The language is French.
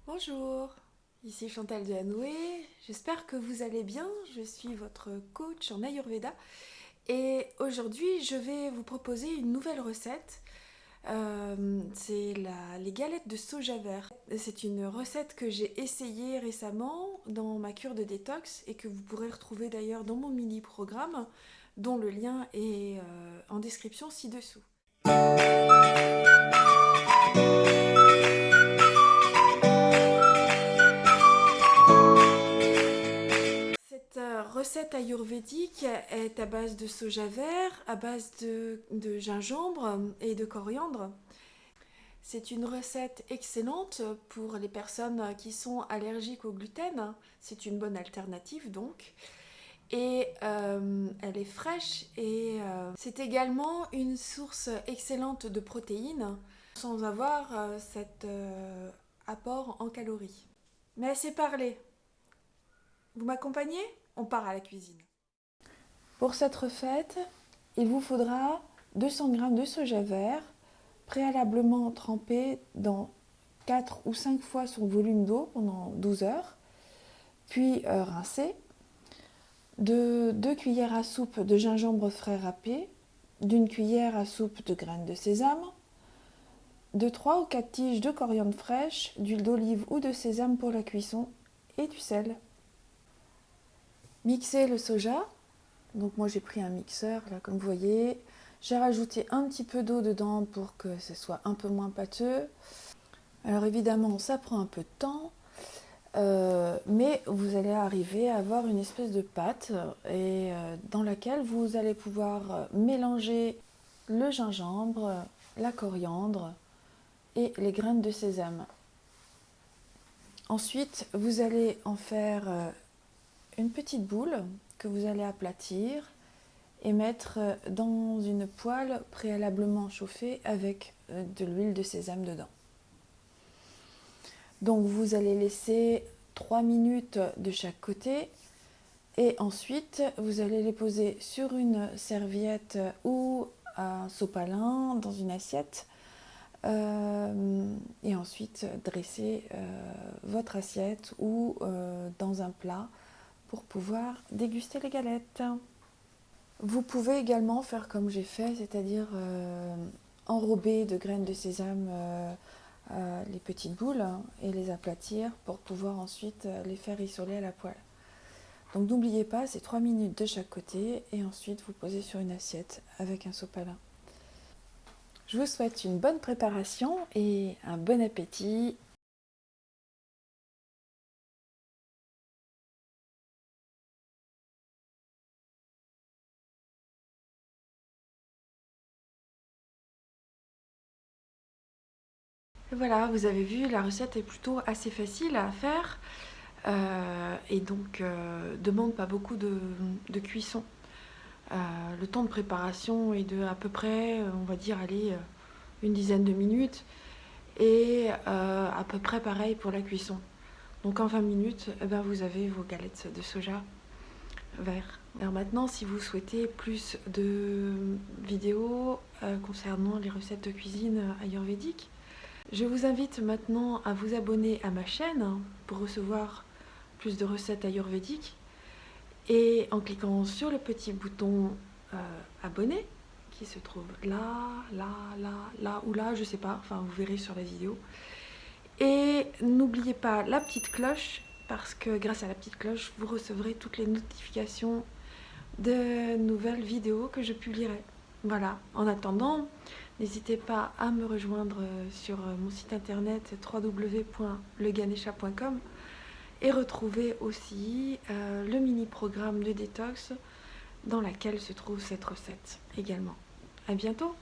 Bonjour, ici Chantal de Hanoué, j'espère que vous allez bien, je suis votre coach en Ayurveda et aujourd'hui je vais vous proposer une nouvelle recette. C'est les galettes de soja vert. C'est une recette que j'ai essayée récemment dans ma cure de détox et que vous pourrez retrouver d'ailleurs dans mon mini-programme dont le lien est en description ci-dessous. Cette recette ayurvédique est à base de soja vert, à base de gingembre et de coriandre. C'est une recette excellente pour les personnes qui sont allergiques au gluten. C'est une bonne alternative donc. Et elle est fraîche et c'est également une source excellente de protéines sans avoir cet apport en calories. Mais assez parlé. Vous m'accompagnez? On part à la cuisine. Pour cette recette, il vous faudra 200 g de soja vert, préalablement trempé dans 4 ou 5 fois son volume d'eau pendant 12 heures, puis rincé, de 2 cuillères à soupe de gingembre frais râpé, d'une cuillère à soupe de graines de sésame, de 3 ou 4 tiges de coriandre fraîche, d'huile d'olive ou de sésame pour la cuisson et du sel. Mixez le soja. Donc moi j'ai pris un mixeur, là comme vous voyez. J'ai rajouté un petit peu d'eau dedans pour que ce soit un peu moins pâteux. Alors évidemment ça prend un peu de temps, mais vous allez arriver à avoir une espèce de pâte dans laquelle vous allez pouvoir mélanger le gingembre, la coriandre et les graines de sésame. Ensuite vous allez en faire une petite boule que vous allez aplatir et mettre dans une poêle préalablement chauffée avec de l'huile de sésame dedans. Donc vous allez laisser 3 minutes de chaque côté et ensuite vous allez les poser sur une serviette ou un sopalin dans une assiette et ensuite dresser votre assiette ou dans un plat pour pouvoir déguster les galettes. Vous pouvez également faire comme j'ai fait, c'est-à-dire enrober de graines de sésame les petites boules et les aplatir pour pouvoir ensuite les faire rissoler à la poêle. Donc n'oubliez pas, c'est 3 minutes de chaque côté et ensuite vous posez sur une assiette avec un sopalin. Je vous souhaite une bonne préparation et un bon appétit. Voilà, vous avez vu, la recette est plutôt assez facile à faire et donc demande pas beaucoup de cuisson. Le temps de préparation est de à peu près, on va dire, allez, une dizaine de minutes et à peu près pareil pour la cuisson. Donc en 20 minutes, eh ben, vous avez vos galettes de soja vert. Alors maintenant, si vous souhaitez plus de vidéos concernant les recettes de cuisine ayurvédique, je vous invite maintenant à vous abonner à ma chaîne pour recevoir plus de recettes ayurvédiques et en cliquant sur le petit bouton abonner qui se trouve là ou là, je sais pas, enfin vous verrez sur la vidéo. Et n'oubliez pas la petite cloche parce que grâce à la petite cloche, vous recevrez toutes les notifications de nouvelles vidéos que je publierai. Voilà, en attendant, n'hésitez pas à me rejoindre sur mon site internet www.leganesha.com et retrouver aussi le mini-programme de détox dans laquelle se trouve cette recette également. À bientôt!